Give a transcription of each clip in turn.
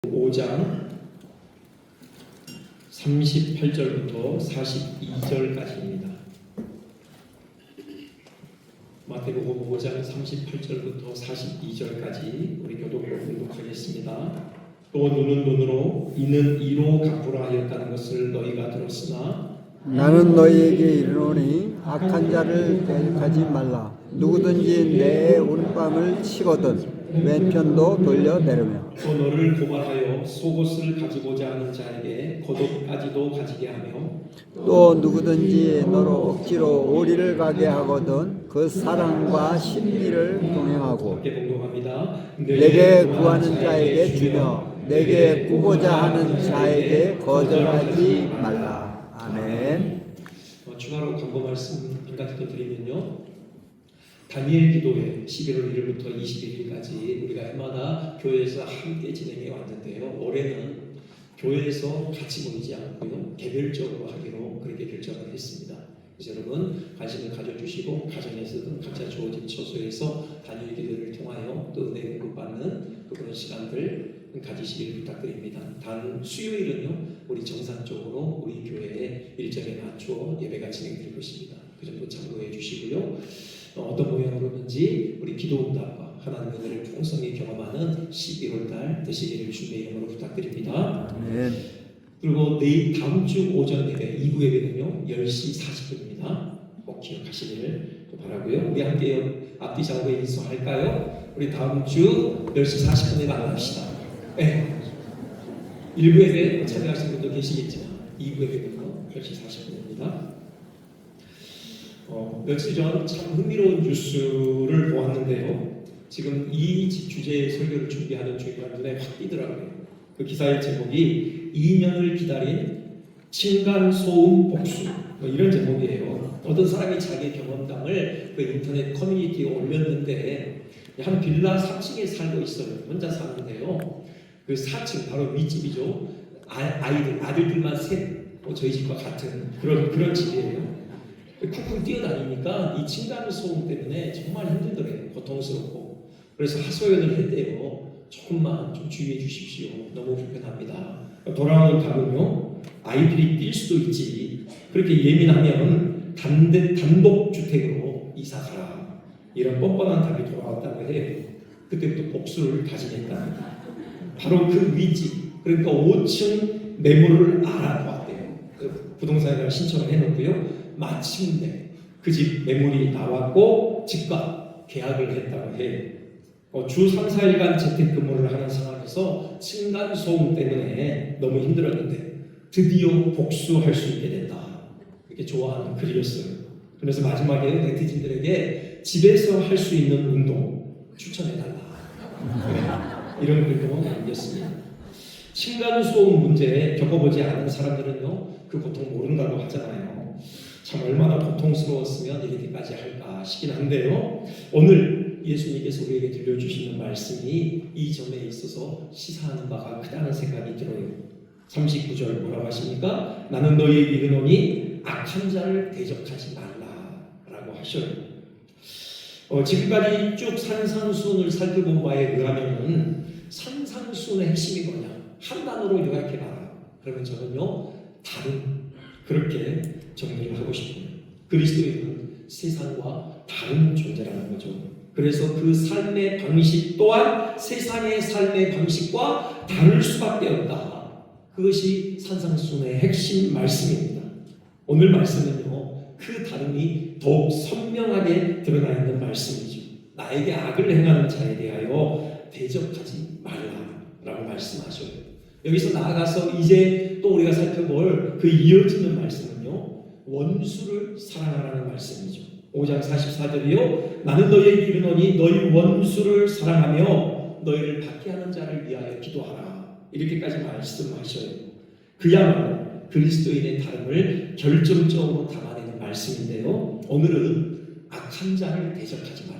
5장 38절부터 42절까지입니다. 마태복음 5장 38절부터 42절까지 우리 교독으로 공독하겠습니다. 또 눈은 눈으로 이는 이로 갚으라 하였다는 것을 너희가 들었으나 나는 너희에게 이르노니 악한 자를 대적하지 말라. 누구든지 내 오른뺨을 치거든 왼편도 돌려내려며 또 너를 고발하여 속옷을 가지고자 하는 자에게 겉옷까지도 가지게 하며 또 누구든지 너로 억지로 오리를 가게 하거든 그 사랑과 심리를 동행하고 함께 공독합니다. 내게 구하는 자에게 주며 내게 구고자 하는 자에게 거절하지 말라. 아멘. 추가로 광고 말씀 한 가지 더 드리면요. 다니엘 기도회 11월 1일부터 21일까지 우리가 해마다 교회에서 함께 진행해 왔는데요. 올해는 교회에서 같이 모이지 않고요. 개별적으로 하기로 그렇게 결정을 했습니다. 그래서 여러분 관심을 가져주시고 가정에서든 각자 주어진 처소에서 다니엘 기도회를 통하여 또 은혜 공급받는 그런 시간들 가지시길 부탁드립니다. 다음 수요일은요. 우리 정상적으로 우리 교회의 일정에 맞추어 예배가 진행될 것입니다. 그 점도 참고해 주시고요. 어떤 모양으로든지 우리 기도응답과 하나님의 은혜를 풍성히 경험하는 12월달 되시기를 주님의 이름으로 부탁드립니다. 아멘. 그리고 내일 다음 주 오전 예배 2부 예배는요 10시 40분입니다. 꼭 기억하시기를 바라고요. 우리 함께 앞뒤 작업에 인수할까요? 우리 다음 주 10시 40분에 만납시다. 네. 1부 예배 참여하신 분도 계시겠지만 2부 예배는요 10시 40분입니다. 며칠 전 참 흥미로운 뉴스를 보았는데요. 지금 이 주제의 설교를 준비하는 중이라 눈에 확 띄더라고요. 그 기사의 제목이 2년을 기다린 층간소음 복수 이런 제목이에요. 어떤 사람이 자기 경험담을 그 인터넷 커뮤니티에 올렸는데 한 빌라 3층에 살고 있어요. 혼자 사는데요. 그 4층 바로 윗집이죠. 아들들만 셋 저희 집과 같은 그런 집이에요. 쿵쿵 뛰어다니니까 이 층간소음 때문에 정말 힘들더래요. 고통스럽고. 그래서 하소연을 했대요. 조금만 좀 주의해 주십시오. 너무 불편합니다. 돌아오는 답은요. 아이들이 뛸 수도 있지. 그렇게 예민하면 단독주택으로 이사가라. 이런 뻔뻔한 답이 돌아왔다고 해요. 그때부터 복수를 다짐했답니다. 바로 그 윗집, 그러니까 5층 매물을 알아보았대요. 그 부동산에 신청을 해놓고요. 마침내 그 집 매물이 나왔고 집과 계약을 했다고 해요. 주 3, 4일간 재택근무를 하는 상황에서 층간소음 때문에 너무 힘들었는데 드디어 복수할 수 있게 된다. 이렇게 좋아하는 글이었어요. 그래서 마지막에 네티즌들에게 집에서 할 수 있는 운동 추천해달라. 이런 글도 남겼습니다. 층간소음 문제에 겪어보지 않은 사람들은요 그 고통 모른다고 하잖아요. 참 얼마나 고통스러웠으면 이렇게까지 할까 싶긴 한데요. 오늘 예수님께서 우리에게 들려주시는 말씀이 이 점에 있어서 시사하는 바가 크다는 생각이 들어요. 39절 뭐라고 하십니까? 나는 너희에게 이르노니 악한 자를 대적하지 말라라고 하셔요. 지금까지 쭉 산상수훈을 살펴본 바에 의하면 산상수훈의 핵심이 뭐냐? 한 단어로 요약해봐라. 그러면 저는요 다른 그렇게 정리를 하고 싶어요. 그리스도인은 세상과 다른 존재라는 거죠. 그래서 그 삶의 방식 또한 세상의 삶의 방식과 다를 수밖에 없다. 그것이 산상수훈의 핵심 말씀입니다. 오늘 말씀은요 그 다름이 더욱 선명하게 드러나 있는 말씀이죠. 나에게 악을 행하는 자에 대하여 대적하지 말라라고 말씀하셔요. 여기서 나아가서 이제 또 우리가 살펴볼 그 이어지는 말씀은요 원수를 사랑하라는 말씀이죠. 5장 44절이요 나는 너희에게 이르노니 너희 원수를 사랑하며 너희를 박해하는 자를 위하여 기도하라. 이렇게까지 말씀하셔요. 그야말로 그리스도인의 다름을 결정적으로 담아내는 말씀인데요. 오늘은 악한 자를 대적하지 말라.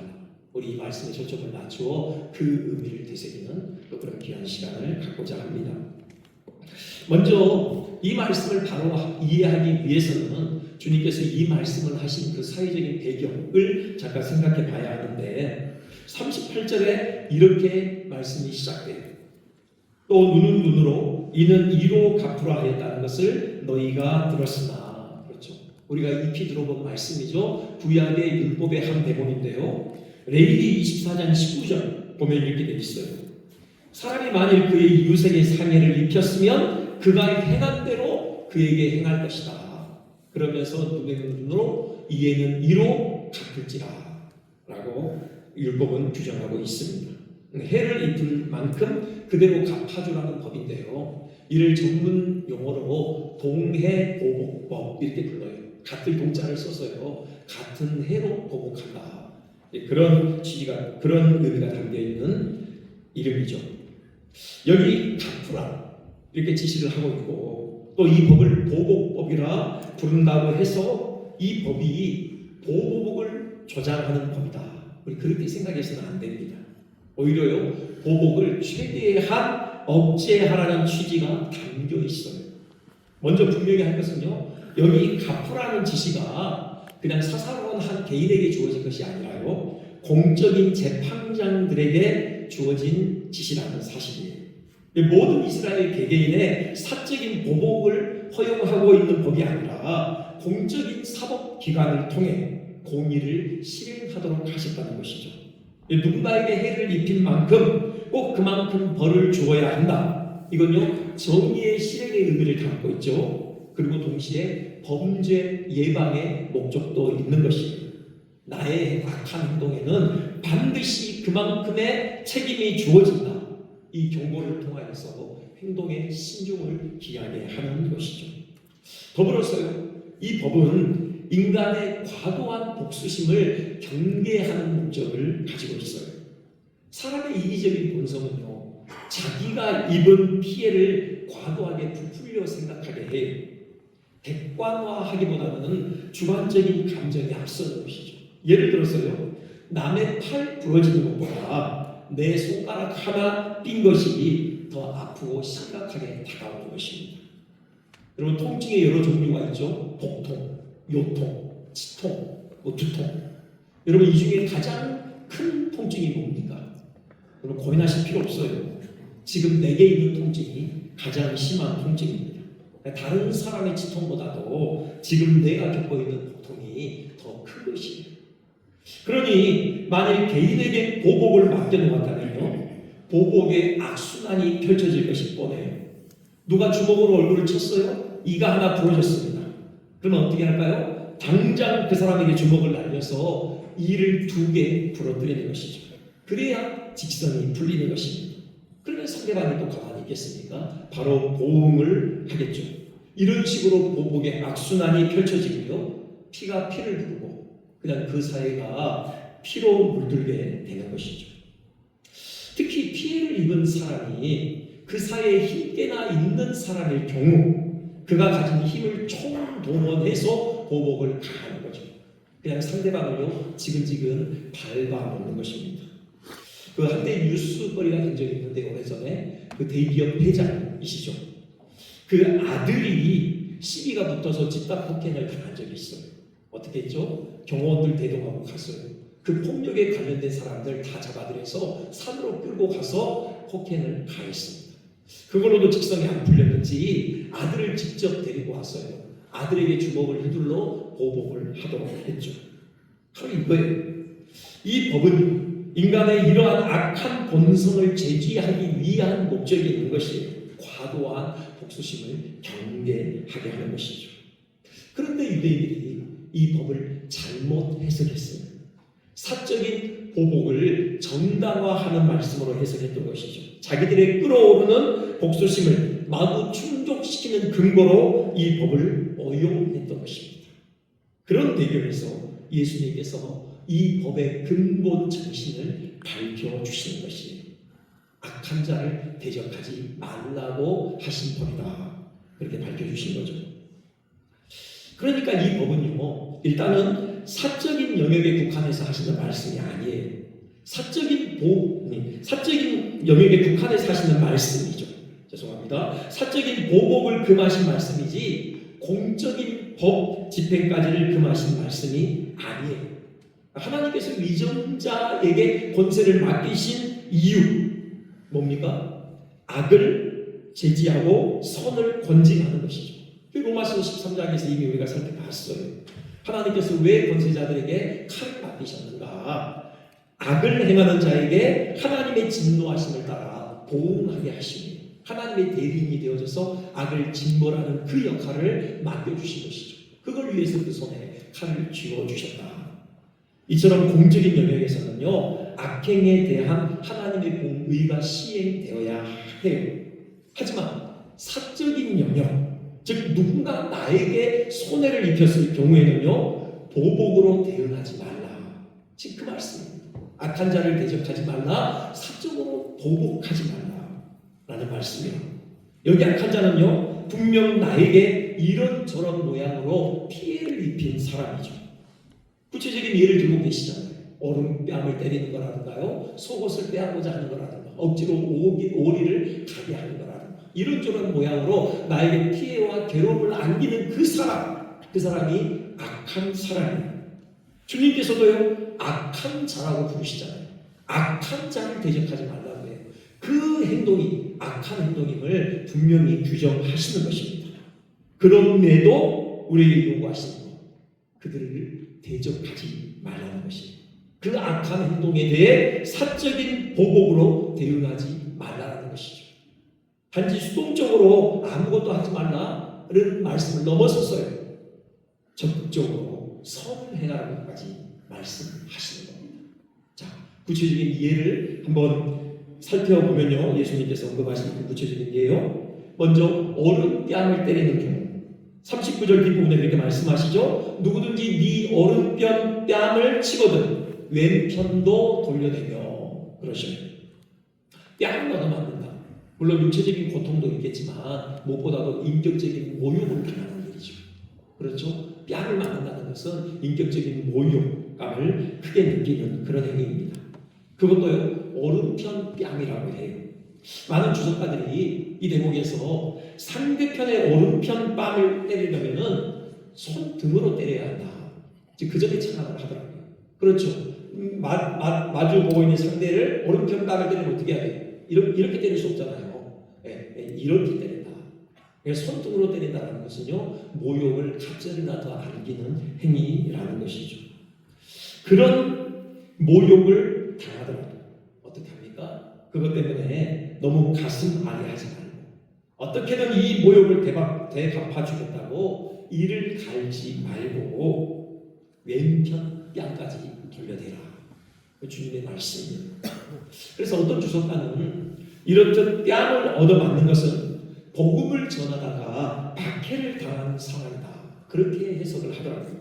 우리 이 말씀에 초점을 맞추어 그 의미를 되새기는 그런 귀한 시간을 갖고자 합니다. 먼저 이 말씀을 바로 이해하기 위해서는 주님께서 이 말씀을 하신 그 사회적인 배경을 잠깐 생각해 봐야 하는데 38절에 이렇게 말씀이 시작돼요. 또 눈은 눈으로 이는 이로 갚으라 하였다는 것을 너희가 들었으나. 그렇죠. 우리가 익히 들어본 말씀이죠. 구약의 율법의 한 대본인데요. 레위기 24장 19절 보면 이렇게 되어 있어요. 사람이 만일 그의 이웃에게 상해를 입혔으면 그가 행한 대로 그에게 행할 것이다. 그러면서 눈에는 눈으로 이에는 이로 갚을지라 라고 율법은 규정하고 있습니다. 해를 입을 만큼 그대로 갚아주라는 법인데요. 이를 전문 용어로 동해보복법 이렇게 불러요. 같은 동자를 써서요. 같은 해로 보복한다. 그런 취지가, 그런 의미가 담겨 있는 이름이죠. 여기 갚으라 이렇게 지시를 하고 있고, 또 이 법을 보복법이라 부른다고 해서 이 법이 보복을 조장하는 법이다. 우리 그렇게 생각해서는 안 됩니다. 오히려요, 보복을 최대한 억제하라는 취지가 담겨 있어요. 먼저 분명히 할 것은요, 여기 갚으라는 지시가 그냥 사사로운 한 개인에게 주어진 것이 아니라요, 공적인 재판장들에게 주어진 지시라는 사실이에요. 모든 이스라엘 개개인의 사적인 보복을 허용하고 있는 법이 아니라 공적인 사법기관을 통해 공의를 실행하도록 하셨다는 것이죠. 누군가에게 해를 입힌 만큼 꼭 그만큼 벌을 주어야 한다. 이건요, 정의의 실행의 의미를 담고 있죠. 그리고 동시에 범죄 예방의 목적도 있는 것이에요. 나의 악한 행동에는 반드시 그만큼의 책임이 주어진다. 이 경고를 통하여서 행동에 신중을 기하게 하는 것이죠. 더불어서요, 이 법은 인간의 과도한 복수심을 경계하는 목적을 가지고 있어요. 사람의 이기적인 본성은요, 자기가 입은 피해를 과도하게 부풀려 생각하게 해요. 객관화하기보다는 주관적인 감정이 앞서는 것이죠. 예를 들어서요, 남의 팔 부러지는 것보다 내 손가락 하나 삔 것이 더 아프고 심각하게 다가오는 것입니다. 여러분, 통증의 여러 종류가 있죠. 복통, 요통, 치통, 두통. 여러분, 이 중에 가장 큰 통증이 뭡니까? 여러분, 고민하실 필요 없어요. 지금 내게 있는 통증이 가장 심한 통증입니다. 다른 사람의 치통보다도 지금 내가 겪고 있는 고통이 더 큰 것이에요. 그러니 만일 개인에게 보복을 맡겨놓았다면요, 보복의 악순환이 펼쳐질 것이 뻔해요. 누가 주먹으로 얼굴을 쳤어요? 이가 하나 부러졌습니다. 그러면 어떻게 할까요? 당장 그 사람에게 주먹을 날려서 이를 2개 부러뜨리는 것이죠. 그래야 직성이 풀리는 것입니다. 그러면 상대방이 또 가만히 있겠습니까? 바로 보응을 하겠죠. 이런 식으로 보복의 악순환이 펼쳐지고요, 피가 피를 부르고 그냥 그 사회가 피로 물들게 되는 것이죠. 특히 피해를 입은 사람이 그 사회에 힘께나 있는 사람일 경우 그가 가진 힘을 총동원해서 보복을 가하는 거죠. 그냥 상대방을요, 지근지근 밟아놓는 것입니다. 그 한때 뉴스거리가 된 적이 있는데, 오래전에 그 대기업 회장이시죠. 그 아들이 시비가 붙어서 집단 폭행을 당한 적이 있어요. 어떻게 했죠? 경호원들 대동하고 갔어요. 그 폭력에 관련된 사람들 다 잡아들여서 산으로 끌고 가서 폭행을 가했습니다. 그걸로도 직성이 안 풀렸는지 아들을 직접 데리고 왔어요. 아들에게 주먹을 휘둘러 보복을 하도록 했죠. 바로 이거예요. 이 법은 인간의 이러한 악한 본성을 제지하기 위한 목적이 있는 것이에요. 과도한 복수심을 경계하게 하는 것이죠. 그런데 유대인들이 이 법을 잘못 해석했어요. 사적인 보복을 정당화하는 말씀으로 해석했던 것이죠. 자기들의 끓어오르는 복수심을 마구 충족시키는 근거로 이 법을 어용했던 것입니다. 그런 배경에서 예수님께서 이 법의 근본 정신을 밝혀주시는 것이에요. 악한 자를 대적하지 말라고 하신 법이다. 그렇게 밝혀주신 거죠. 그러니까 이 법은요, 일단은 사적인 영역에 국한해서 하시는 말씀이 아니에요. 사적인 영역에 국한해서 하시는 말씀이죠. 죄송합니다. 사적인 보복을 금하신 말씀이지 공적인 법 집행까지를 금하신 말씀이 아니에요. 하나님께서 위정자에게 권세를 맡기신 이유 뭡니까? 악을 제지하고 선을 권징하는 것이죠. 로마서 13장에서 이미 우리가 살펴봤어요. 하나님께서 왜 권세자들에게 칼을 맡기셨는가? 악을 행하는 자에게 하나님의 진노하심을 따라 보응하게 하시니 하나님의 대리인이 되어져서 악을 징벌하는 그 역할을 맡겨주신 것이죠. 그걸 위해서 그 손에 칼을 쥐어주셨다. 이처럼 공적인 영역에서는요, 악행에 대한 하나님의 공의가 시행되어야 해요. 하지만 사적인 영역, 즉 누군가 나에게 손해를 입혔을 경우에는요, 보복으로 대응하지 말라. 즉 그 말씀입니다. 악한 자를 대적하지 말라, 사적으로 보복하지 말라 라는 말씀이에요. 여기 악한 자는요, 분명 나에게 이런저런 모양으로 피해를 입힌 사람이죠. 구체적인 예를 들고 계시잖아요. 얼음뺨을 때리는 거라든가요, 속옷을 빼앗고자 하는 거라든가, 억지로 오리를 가게 하는 거라든가, 이런저런 모양으로 나에게 피해와 괴로움을 안기는 그 사람이 악한 사람이에요. 주님께서도요, 악한 자라고 부르시잖아요. 악한 자를 대적하지 말라고 해요. 그 행동이 악한 행동임을 분명히 규정하시는 것입니다. 그럼에도 우리에게 요구하시는 것, 그들을 대적하지 말라는 것입니다. 그 악한 행동에 대해 사적인 보복으로 대응하지 말라는 것이죠. 단지 수동적으로 아무것도 하지 말라는 말씀을 넘어섰어요. 적극적으로 선을 행하라고까지 말씀하시는 겁니다. 자, 구체적인 예를 한번 살펴보면요, 예수님께서 언급하신 그 구체적인 예요. 먼저 얼음뺨을 때리는 경우, 39절 뒷부분에 이렇게 말씀하시죠. 누구든지 네 오른편 뺨을 치거든 왼편도 돌려내며 그러셔요. 뺨을 얻어맞는다. 물론 육체적인 고통도 있겠지만 무엇보다도 인격적인 모욕을 당하는 일이죠. 그렇죠? 뺨을 맞는다는 것은 인격적인 모욕감을 크게 느끼는 그런 행위입니다. 그것도요, 오른편 뺨이라고 해요. 많은 주석가들이 이 대목에서 상대편의 오른편 뺨을 때리려면은 손등으로 때려야 한다. 그 점에 착각을 하더라고요. 그렇죠. 마주 보고 있는 상대를 오른편 뺨을 때리면 어떻게 해야 돼요? 이렇게 때릴 수 없잖아요. 이렇게 때린다. 손등으로 때린다는 것은요, 모욕을 갑절이나 더 안기는 행위라는 것이죠. 그런 모욕을 당하더라도 어떻게 합니까? 그것 때문에 너무 가슴 아리하지 말고 어떻게든 이 모욕을 대갚아주겠다고 이를 갈지 말고 왼편 뺨까지 돌려대라. 주님의 말씀입니다. 그래서 어떤 주석가는 이렇듯 뺨을 얻어맞는 것은 복음을 전하다가 박해를 당하는 상황이다. 그렇게 해석을 하더라고요.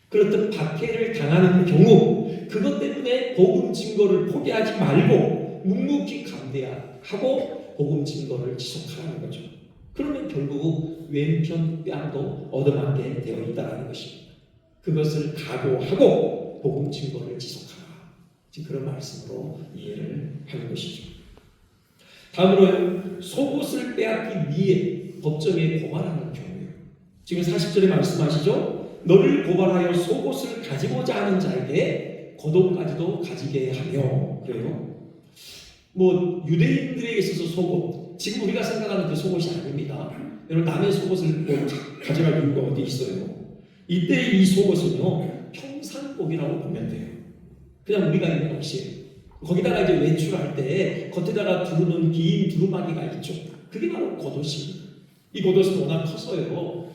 그렇듯 박해를 당하는 경우 그것 때문에 복음 증거를 포기하지 말고 묵묵히 감대하고 복음 증거를 지속하라는 거죠. 그러면 결국 왼편 뺨도 얻어맞게 되어 있다는 것입니다. 그것을 각오하고 복음 증거를 지속하라. 지금 그런 말씀으로 이해를 하는 것이죠. 다음으로 속옷을 빼앗기 위해 법정에 고발하는 경우예요. 지금 40절에 말씀하시죠. 너를 고발하여 속옷을 가지고자 하는 자에게 고도까지도 가지게 하며 그래요. 유대인들에게 있어서 속옷, 지금 우리가 생각하는 그 속옷이 아닙니다. 여러분 남의 속옷을 가져갈 이유가 어디 있어요? 이때 이 속옷은요 평상복이라고 보면 돼요. 그냥 우리가 입는 옷이에요. 거기다가 이제 외출할 때 겉에다가 두르는 긴 두루마기가 있죠. 그게 바로 겉옷입니다. 이 겉옷은 워낙 커서요.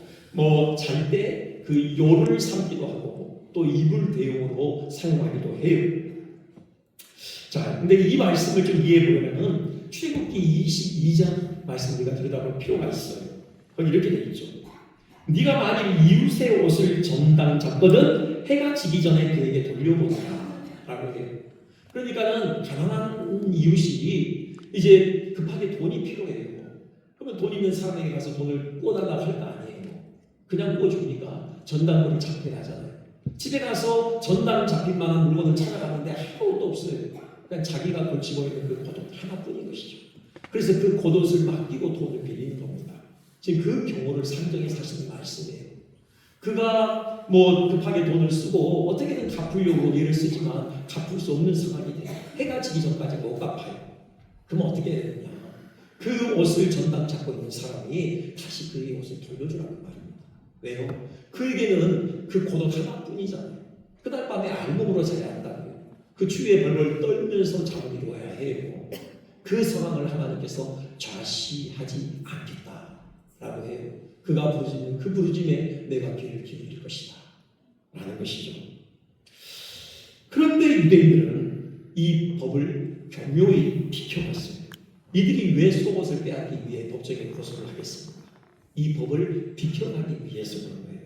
잘 때 그 요를 삼기도 하고 또 이불 대용으로 사용하기도 해요. 자, 근데 이 말씀을 좀 이해해 보려면은 출애굽기 22장 말씀 우리가 들여다볼 필요가 있어요. 거기 이렇게 돼 있죠. 네가 만일 이웃의 옷을 정당 잡거든 해가 지기 전에 그에게 돌려보내라라고 해요. 그러니까는 가난한 이웃이 이제 급하게 돈이 필요해요. 그러면 돈 있는 사람에게 가서 돈을 구워달라고 할 거 아니에요. 그냥 구워주니까 전당물이 잡혀야 하잖아요. 집에 가서 전당 잡힐 만한 물건을 찾아가는데 아무것도 없어요. 그냥 자기가 걸치고 있는 그 겉옷 하나뿐인 것이죠. 그래서 그 겉옷을 맡기고 돈을 빌리는 겁니다. 지금 그 경우를 상정해 사시는 말씀이에요. 그가 급하게 돈을 쓰고 어떻게든 갚으려고 일을 쓰지만 갚을 수 없는 상황이 돼요. 해가 지기 전까지 못 갚아요. 그럼 어떻게 해야 되느냐? 그 옷을 전당 잡고 있는 사람이 다시 그의 옷을 돌려주라는 말입니다. 왜요? 그에게는 그 고독 하나뿐이잖아요. 그날 밤에 알몸으로 자야 한다고요. 그 추위에 벌벌 떨면서 잠을 이루어야 해요. 그 상황을 하나님께서 좌시하지 않겠다라고 해요. 그가 부르짖는 그 부르짖음에 내가 귀를 기울일 것이다 라는 것이죠. 그런데 유대인들은 이 법을 교묘히 비켜갔어요. 이들이 왜 속옷을 빼앗기 위해 법정에 고소를 하겠습니까? 이 법을 비켜가기 위해서 그런 거예요.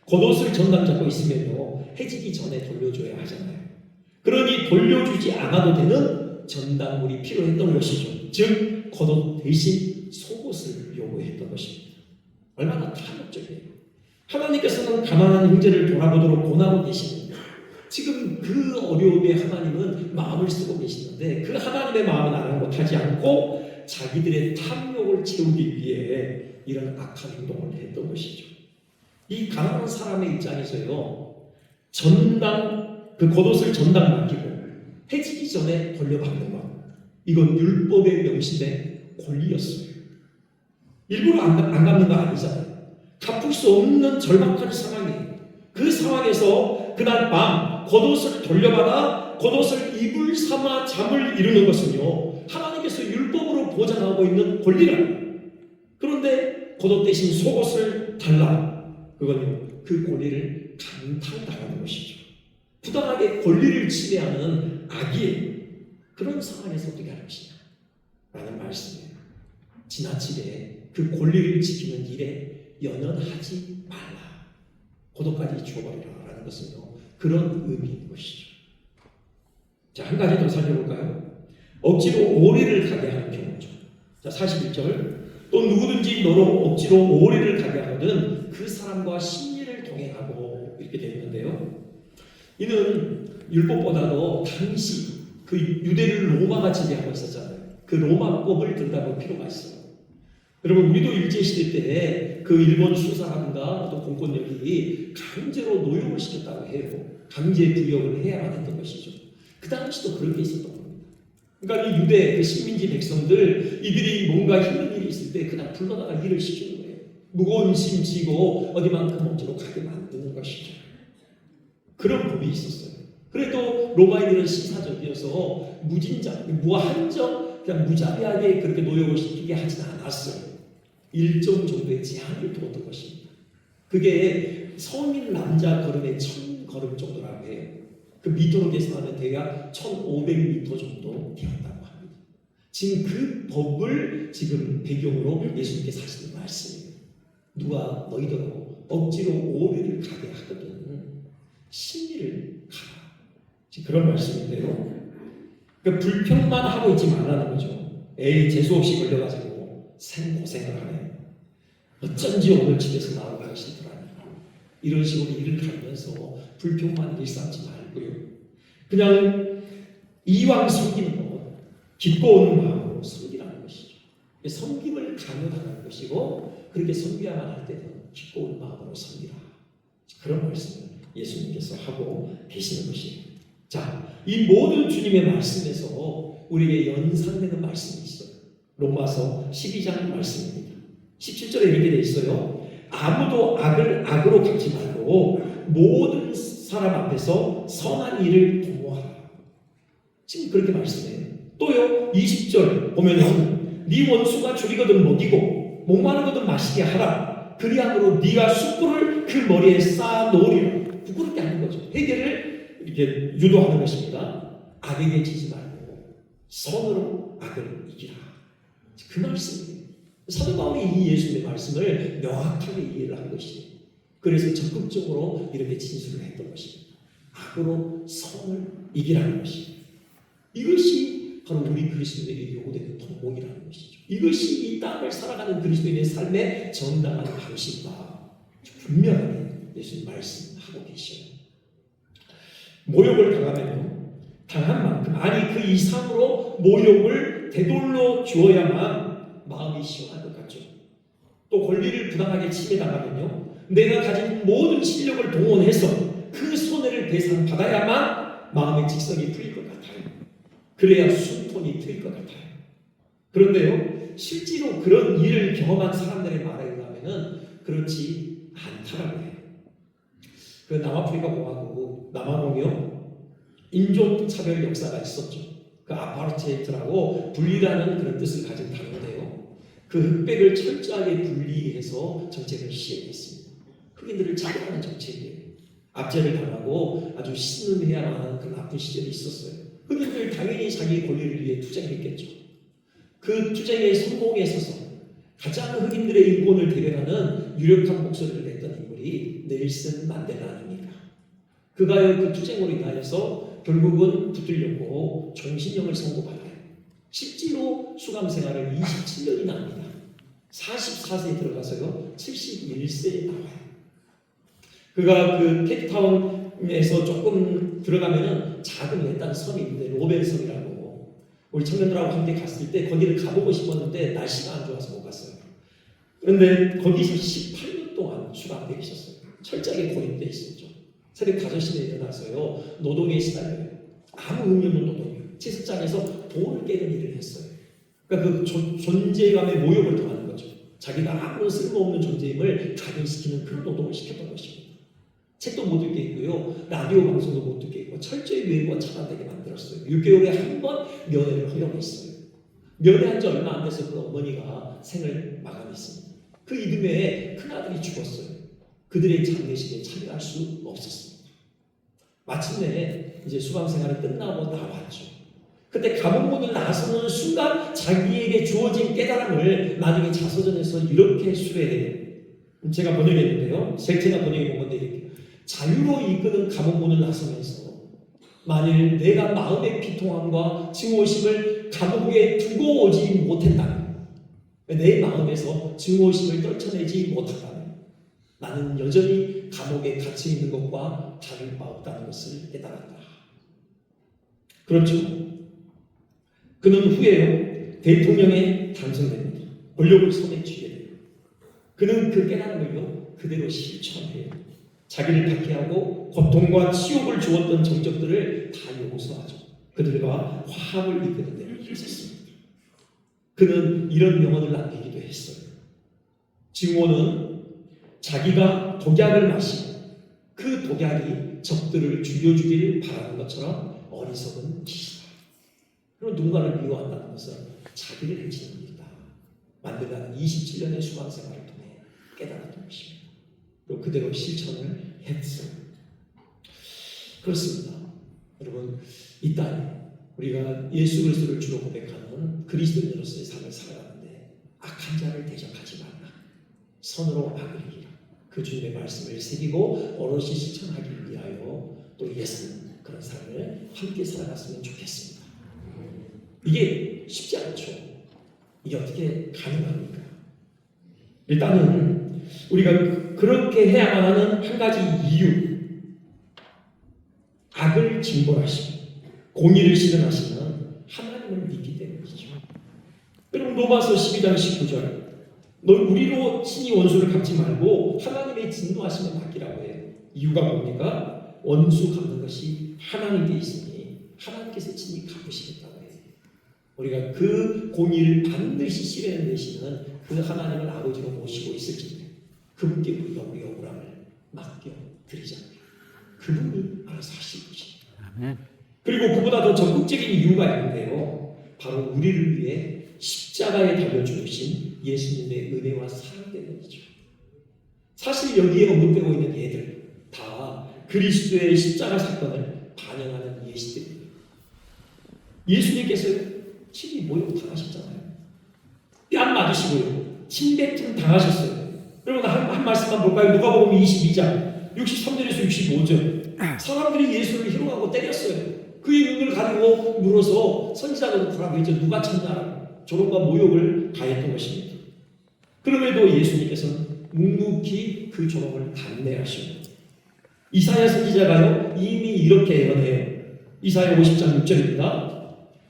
겉옷을 전당 잡고 있으면요, 해지기 전에 돌려줘야 하잖아요. 그러니 돌려주지 않아도 되는 전당물이 필요했던 것이죠. 즉 겉옷 대신 속옷을 요구했던 것입니다. 얼마나 탐욕적이에요. 하나님께서는 가난한 형제를 돌아보도록 권하고 계십니다. 지금 그 어려움에 하나님은 마음을 쓰고 계시는데 그 하나님의 마음은 아랑곳하지 않고 자기들의 탐욕을 채우기 위해 이런 악한 행동을 했던 것이죠. 이 가난한 사람의 입장에서요, 그 겉옷을 전당 맡기고 해지기 전에 돌려받는 것, 이건 율법에 명시된 권리였어요. 일부러 안 갚는 거 아니잖아요. 갚을 수 없는 절박한 상황이에요. 그 상황에서 그날 밤 겉옷을 돌려받아 겉옷을 이불 삼아 잠을 이루는 것은요, 하나님께서 율법으로 보장하고 있는 권리라고요. 그런데 겉옷 대신 속옷을 달라. 그건요, 그 권리를 강탈당하는 것이죠. 부당하게 권리를 침해하는 악이에요. 그런 상황에서 어떻게 하는 것이냐 라는 말씀이에요. 지나치게 그 권리를 지키는 일에 연연하지 말라. 고독까지 주어버리라 라는 것은요, 그런 의미인 것이죠. 자, 한 가지 더 살펴볼까요? 억지로 오리를 가게 하는 경우죠. 자, 41절. 또 누구든지 너로 억지로 오리를 가게 하거든 그 사람과 심리를 동행하고, 이렇게 되어 있는데요. 이는 율법보다도 당시 그 유대를 로마가 지배하고 있었잖아요. 그 로마법을 들여다볼 필요가 있어요. 여러분, 우리도 일제시대 때 그 일본 수사라든가 또 공권력이 강제로 노역을 시켰다고 해요. 강제 부역을 해야만 했던 것이죠. 그 당시도 그런 게 있었던 겁니다. 그러니까 이 유대 그 식민지 백성들, 이들이 뭔가 힘든 일이 있을 때 그냥 불러다가 일을 시키는 거예요. 무거운 짐 지고 어디만큼 억지로 가게 만드는 것이죠. 그런 법이 있었어요. 그래도 로마인들은 시사적이어서 무한정 그냥 무자비하게 그렇게 노역을 시키게 하진 않았어요. 일정 정도의 제한을 두었던 것입니다. 그게 성인 남자 걸음의 1000걸음 정도라고 해요. 그 미터로 계산하면 대략 1500m 정도 되었다고 합니다. 지금 그 법을 지금 배경으로 예수님께서 하시는 말씀이에요. 누가 너희더러 억지로 오리를 가게 하거든 심리를 가라. 지금 그런 말씀인데요. 그러니까 불평만 하고 있지 말라는 거죠. 에이, 재수없이 걸려가지고 생고생을 하네. 어쩐지 오늘 집에서 나오고 가기 싫더라니. 이런 식으로 일을 가면서 불평만 일삼지 말고요. 그냥 이왕 섬기는 것, 기뻐오는 마음으로 섬기라는 것이죠. 섬김을 강요하는 것이고, 그렇게 섬겨야만 할 때는 기뻐오는 마음으로 섬기라. 그런 말씀을 예수님께서 하고 계시는 것이에요. 자, 이 모든 주님의 말씀에서 우리에게 연상되는 말씀이 있어요. 로마서 12장 말씀입니다. 17절에 이렇게 되어 있어요. 아무도 악을 악으로 갚지 말고 모든 사람 앞에서 선한 일을 도모하라. 지금 그렇게 말씀해요. 또요, 20절 보면은 네 원수가 줄이거든 먹이고 목마르거든 마시게 하라. 그리함으로 네가 숯불을 그 머리에 쌓아 놓으리라. 부끄럽게 하는 거죠. 해결을 이렇게 유도하는 것입니다. 악에게 지지 말고 선으로 악을 이기라. 그 말씀이에요. 사도 바울이 이 예수님의 말씀을 명확하게 이해를 한 것이에요. 그래서 적극적으로 이렇게 진술을 했던 것입니다. 악으로 선을 이기라는 것입니다. 이것이 바로 우리 그리스도인에게 요구되는 덕목이라는 것이죠. 이것이 이 땅을 살아가는 그리스도인의 삶의 정당한 방식과 분명하게 예수님 말씀하고 계시요. 모욕을 당하면요, 당한 만큼 아니 그 이상으로 모욕을 되돌려 주어야만 마음이 시원할 것 같죠. 또 권리를 부당하게 침해당하면요, 내가 가진 모든 실력을 동원해서 그 손해를 배상받아야만 마음의 직성이 풀릴 것 같아요. 그래야 숨통이 트일 것 같아요. 그런데요, 실제로 그런 일을 경험한 사람들의 말에 의하면은 그렇지 않다라고 해요. 그 남아프리카 공화국 남아공이요, 인종차별 역사가 있었죠. 그 아파르테이트라고 분리라는 그런 뜻을 가진 단어인데요. 그 흑백을 철저하게 분리해서 정책을 시행했습니다. 흑인들을 차별하는 정책이에요. 압제를 당하고 아주 신음해야만 하는 그런 나쁜 시절이 있었어요. 흑인들 당연히 자기 권리를 위해 투쟁했겠죠. 그 투쟁의 성공에 있어서 가장 흑인들의 인권을 대변하는 유력한 목소리를 냈던 인물이 넬슨 만델라 아닙니까? 그가 그 투쟁으로 인하여서 결국은 붙들렸고 종신형을 선고받아요. 실제로 수감 생활을 27년이나 합니다. 44세에 들어가서요 71세에 나와요. 그가 그 케이프타운에서 조금 들어가면은 작은 외딴 섬이 있는데 로벨섬이라고, 우리 청년들하고 함께 갔을 때 거기를 가보고 싶었는데 날씨가 안 좋아서 못 갔어요. 그런데 거기서 18년 동안 수감되어 있었어요. 철저하게 고립되어 있었죠. 새벽 5시에 일어나서요 노동에 시달려요. 아무 의미 없는 노동이에요. 채석장에서 돌을 깨는 일을 했어요. 그러니까 그 존재감의 모욕을 당하는 거죠. 자기가 아무런 쓸모없는 존재임을 각인시키는 그런 노동을 시켰던 것입니다. 책도 못 읽게 있고요, 라디오 방송도 못 듣게 있고 철저히 외부와 차단되게 만들었어요. 6개월에 한 번 면회를 허용했어요. 면회한 지 얼마 안 돼서 그 어머니가 생을 마감했습니다. 그 이듬해에 큰아들이 죽었어요. 그들의 장례식에 참여할 수 없었습니다. 마침내 이제 수감 생활이 끝나고 나왔죠. 그때 감옥문을 나서는 순간 자기에게 주어진 깨달음을 나중에 자서전에서 이렇게 수레해요. 제가 번역했는데요. 셀체가 번역해 본 건데 이렇게: 자유로 이끄는 감옥문을 나서면서 만일 내가 마음의 피통함과 증오심을 감옥에 두고 오지 못했다면, 내 마음에서 증오심을 떨쳐내지 못한다면 나는 여전히 감옥에 갇혀 있는 것과 다를 바 없다는 것을 깨달았다. 그렇죠. 그는 후에요 대통령에 당선됩니다. 권력을 손에 쥐게 돼요. 그는 그 깨달음을요 그대로 실천해요. 자기를 박해하고 고통과 치욕을 주었던 정적들을 다 용서하죠. 그들과 화합을 이끄는 데 힘썼습니다. 그는 이런 명언을 남기기도 했어요. 증오는 자기가 독약을 마시고 그 독약이 적들을 죽여주기를 바라는 것처럼 어리석은 짓이다. 그리고 누군가를 미워한다는 것은 자기를 해치는 일이다. 만델라는 27년의 수감 생활을 통해 깨달았던 것입니다. 그리고 그대로 실천을 했어요. 그렇습니다. 여러분, 이 땅에 우리가 예수 그리스도를 주로 고백하는 그리스도인으로서의 삶을 살아가는데 악한 자를 대적하지 말라. 선으로 악을 이기라. 그 주님의 말씀을 새기고 오롯이 실천하기 위하여 또 예수는 그런 삶을 함께 살아갔으면 좋겠습니다. 이게 쉽지 않죠. 이게 어떻게 가능합니까? 일단은 우리가 그렇게 해야만 하는 한 가지 이유, 악을 징벌하시고 공의를 실현하시는 하나님을 믿기 때문이죠. 여러분, 로마서 12장 19절, 너 우리로 친히 원수를 갚지 말고 하나님의 진노하심을 맡기라고 해요. 이유가 뭡니까? 원수 갚는 것이 하나님께 있으니 하나님께서 친히 갚으시겠다고 해요. 우리가 그 공의를 반드시 실현내시는 그 하나님을 아버지로 모시고 있을지 그분께 우리가 우리의 억울함을 맡겨드리자고요. 그분이 알아서 하실 것입니다. 그리고 그보다 더 적극적인 이유가 있는데요, 바로 우리를 위해 십자가에 달려 죽으신 예수님의 은혜와 사랑 때문이죠. 사실 여기에 언급되고 있는 예들 다 그리스도의 십자가 사건을 반영하는 예시들입니다. 예수님께서 친히 모욕 당하셨잖아요. 뺨 맞으시고요, 침뱉음 당하셨어요. 여러분, 한 말씀만 볼까요? 누가복음 22장 63절에서 65절. 사람들이 예수를 희롱하고 때렸어요. 그의 눈을 가리고 물어서 선지자들도 보라고 했죠. 누가 쳤냐라고 조롱과 모욕을 가했던 것입니다. 그럼에도 예수님께서는 묵묵히 그 조롱을 감내하시고, 이사야 선지자가요 이미 이렇게 예언해요. 이사야 50장 6절입니다.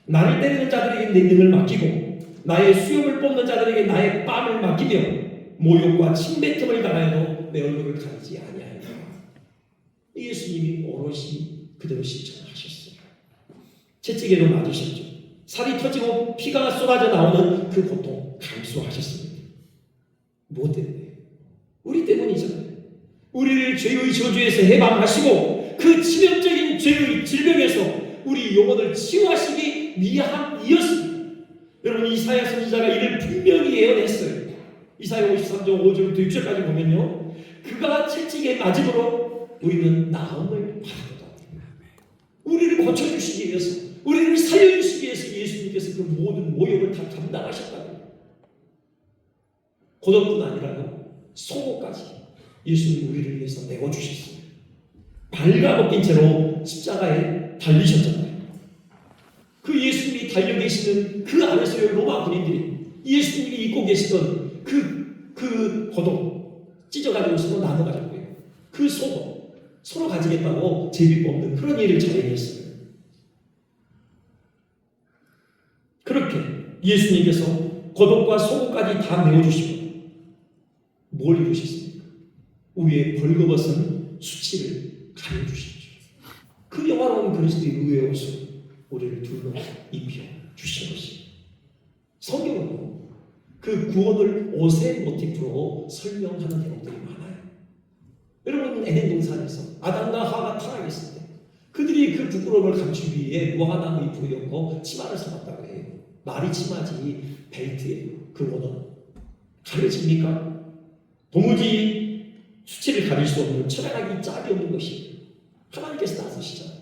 나를 때리는 자들에게 내 등을 맡기고 나의 수염을 뽑는 자들에게 나의 뺨을 맡기며 모욕과 침뱉음을 당하여도 내 얼굴을 가리지 아니하리라. 예수님이 오롯이 그대로 실천하셨어요. 채찍에도 맞으셨죠. 살이 터지고 피가 쏟아져 나오는 그 고통, 감수하셨습니다. 무엇 때문에? 우리 때문이잖아요. 우리를 죄의 저주에서 해방하시고 그 치명적인 죄의 질병에서 우리 영혼을 치유하시기 위함이었습니다. 여러분, 이사야 선지자가 이를 분명히 예언했어요. 이사야 53장 5절부터 6절까지 보면요, 그가 채찍에 맞음으로 우리는 나음을 받았다. 우리를 고쳐주시기 위해서, 우리를 살려주시기 위해서 예수님께서 그 모든 모욕을 다 감당하셨다고요. 그것뿐 아니라요, 속옷까지 예수님 우리를 위해서 내어주셨습니다. 발가벗긴 채로 십자가에 달리셨잖아요. 그 예수님이 달려 계시는 그 안에서요, 로마 군인들이 예수님이 입고 계시던 그 겉옷 찢어가지고 서로 나눠가지고요, 그 속옷 서로 가지겠다고 제비 뽑는 그런 일을 자행했어요. 그렇게 예수님께서 겉옷과 속옷까지 다 내어주시고 뭘 입으셨습니까? 위에 벌거벗은 수치를 가려주셨죠. 그 영화로운 그리스도의 의의 옷을 우리를 둘러 입혀 주신 것이, 성경은 그 구원을 옷의 모티프로 설명하는 대목들이 많아요. 여러분, 에덴 동산에서 아담과 하와가 타락했을 때 그들이 그 부끄러움을 감추기 위해 무화과나무 잎으로 엮어 치마를 삼았다고 해요. 말이 치마지 벨트예요. 그 원은 가려집니까? 도무지 수치를 가릴 수 없는 처량하기 짝이 없는 것이 하나님께서 나서시잖아요.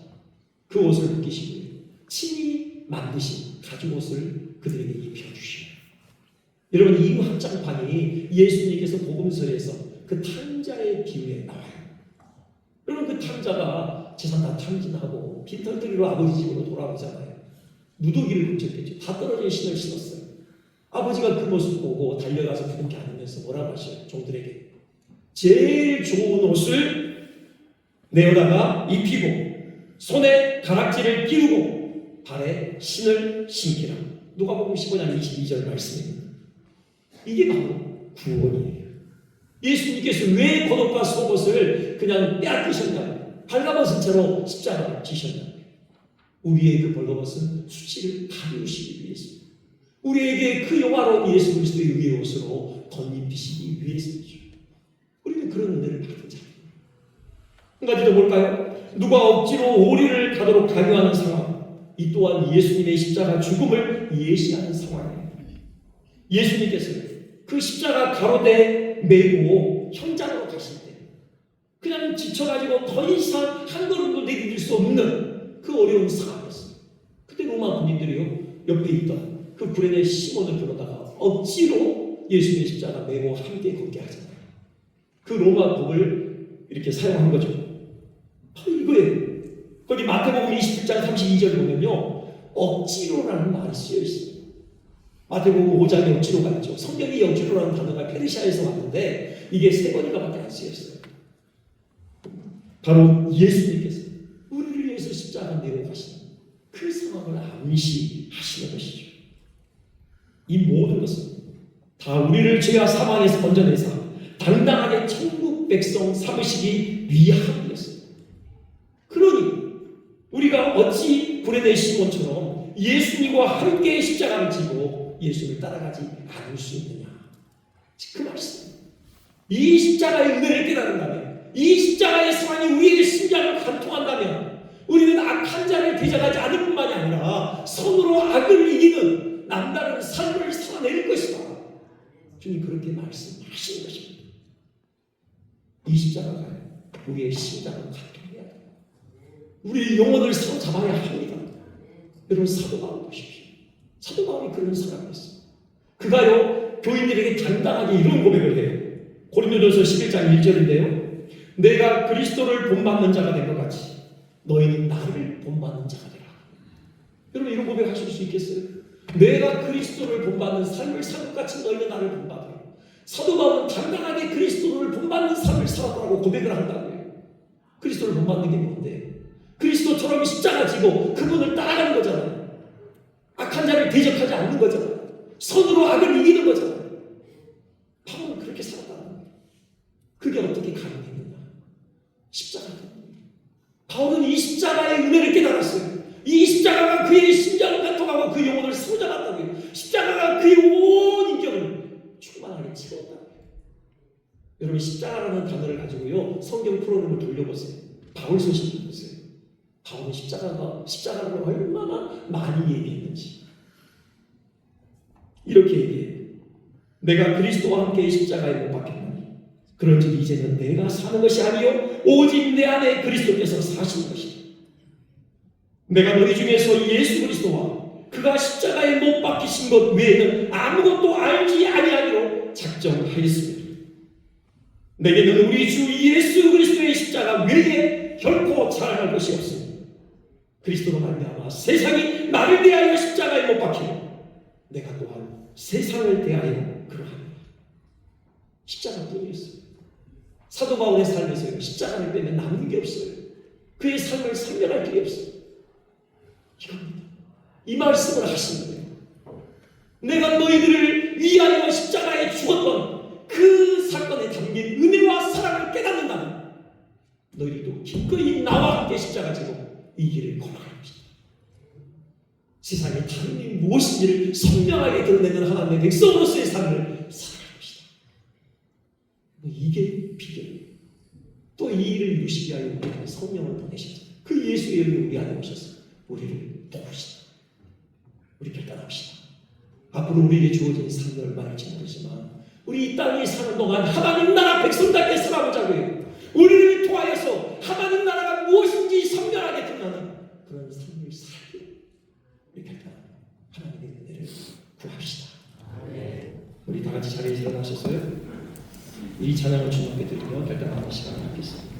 그 옷을 벗기시고요, 친히 만드신 가죽옷을 그들에게 입혀주시고, 여러분, 이 합장판이 예수님께서 복음서에서 그 탕자의 비유에 나와요. 여러분, 그 탕자가 재산 다 탕진하고 빈털터리로 아버지 집으로 돌아오잖아요. 누더기를 훔쳤겠죠. 다 떨어진 신을 신었어요. 아버지가 그 모습 보고 달려가서 부둥켜 안으면서 뭐라고 하셔요? 종들에게 제일 좋은 옷을 내어다가 입히고 손에 가락지를 끼우고 발에 신을 신기라. 누가복음 15장 22절 말씀입니다. 이게 바로 구원이에요. 예수님께서 왜 겉옷과 속옷을 그냥 빼앗기셨냐고, 발가벗은 채로 십자가를 지셨냐고. 우리의 그 벌거벗은 수치를 가리우시기 위해서, 우리에게 그 영화로운 예수 그리스도의 의의 옷으로 덧입히시기 위해서죠. 우리는 그런 은혜를 받은 자입니다. 한 가지 더 볼까요? 누가 억지로 오리를 가도록 강요하는 상황, 이 또한 예수님의 십자가 죽음을 예시하는 상황이에요. 예수님께서 그 십자가 가로대 메고 현장으로 가실 때 그냥 지쳐가지고 더 이상 한 걸음도 내디딜 수 없는 그 어려운 상황이었어요. 그때 로마 군인들이요, 옆에 있던 그 구레네 시몬을 불러다가 억지로 예수님의 십자가 메고 함께 걷게 하잖아요. 그 로마 법을 이렇게 사용한 거죠. 바로 이거예요. 거기 마태복음 27장 32절 보면요, 억지로라는 말이 쓰여 있습니다. 마태복음 5장에 억지로가 있죠. 성경이 억지로라는 단어가 페르시아에서 왔는데 이게 3번인가밖에 안 쓰였어요. 바로 예수님께서 우리를 위해서 십자가 내고 가시는 그 상황을 암시하시는 것이죠. 이 모든 것은 다 우리를 죄와 사망에서 건져내사 당당하게 천국 백성 삼으시기 위함이었습니다. 그러니 우리가 어찌 구레네 시몬처럼 예수님과 함께 십자가를 지고 예수님을 따라가지 않을 수 있느냐. 그 말씀. 이 십자가의 은혜를 깨달은다면, 이 십자가의 사랑이 우리의 심장을 관통한다면 우리는 악한 자를 대적하지 않을 뿐만이 아니라 선으로 악을 이기는 남다른 삶을 살아낼 것이다. 주님 그렇게 말씀하시는 것입니다. 이 십자가가 우리의 심장을 관통해야 돼요. 우리의 영혼을 사로잡아야 합니다. 여러분, 사도 바울 보십시오. 사도 바울이 그런 사람이었어요. 그가요, 교인들에게 당당하게 이런 고백을 해요. 고린도전서 11장 1절인데요. 내가 그리스도를 본받는 자가 된 것 같이 너희는 나를 본받는 자가 되라. 여러분, 이런 고백하실 수 있겠어요? 내가 그리스도를 본받는 삶을 산 것 같이 너희는 나를 본받으라. 사도 바울은 당당하게 그리스도를 본받는 삶을 살았다고 고백을 한다고요. 그리스도를 본받는 게 뭔데? 그리스도처럼 십자가 지고 그분을 따라가는 거잖아요. 악한 자를 대적하지 않는 거잖아요. 선으로 악을 이기는 거잖아요. 바울은 그렇게 살았다는 거예요. 그게 어떻게 가능했느냐? 십자가다. 바울은 이 십자가의 은혜를 깨달았어요. 이 십자가가 그의 심장을 관통하고 그 영혼을 사로잡았다고요. 십자가가 그의 온 인격을 없다. 여러분 십자가라는 단어를 가지고요 성경 프로그램을 돌려보세요. 바울 소식을 보세요. 바울은 십자가를 얼마나 많이 얘기했는지. 이렇게 얘기해요. 내가 그리스도와 함께 십자가에 못 박혔나니 그런즉 이제는 내가 사는 것이 아니요 오직 내 안에 그리스도께서 사시는 것이다. 내가 너희 중에서 예수 그리스도와 그가 십자가에 못 박히신 것 외에는 아무것도 알지 아니하기로 작정하였습니다. 내게는 우리 주 예수 그리스도의 십자가 외에 결코 자랑할 것이 없습니다. 그리스도로 말미암아 세상이 나를 대하여 십자가에 못 박히고 내가 또한 세상을 대하여 그러합니다. 십자가뿐이었어요. 사도 바울의 삶에서 십자가를 빼면 남는 게 없어요. 그의 삶을 설명할 길이 없어요. 이겁니다. 이 말씀을 하시는 거예요. 내가 너희들을 위하여 십자가에 죽었던 그 사건에 담긴 은혜와 사랑을 깨닫는다면 너희들도 기꺼이 나와 함께 십자가 지고 이 길을 걸어갈 것이다. 세상에 다른 일이 무엇인지를 선명하게 드러내는 하나님의 백성으로서의 삶을 살아갈 것이다. 이게 비결이에요. 또 이 일을 이루시기 위하여 우리에게 성령을 보내셨다. 그 예수의 영이 우리 안에 오셔서 우리를 도우시다. 우리 결단합시다. 앞으로 우리에게 주어진 삶을 얼마일지 모르지만 우리 이 땅에 사는 동안 하나님 나라 백성답게 살아보자고요. 우리를 통하여서 하나님 나라가 무엇인지 선명하게 드러나는 그런 삶을 살기로 우리 결단합니다. 하나님의 은혜를 구합시다. 우리 다 같이 자리에 일어나셨어요? 이 찬양을 주님께 드리며 결단하는 시간을 갖겠습니다.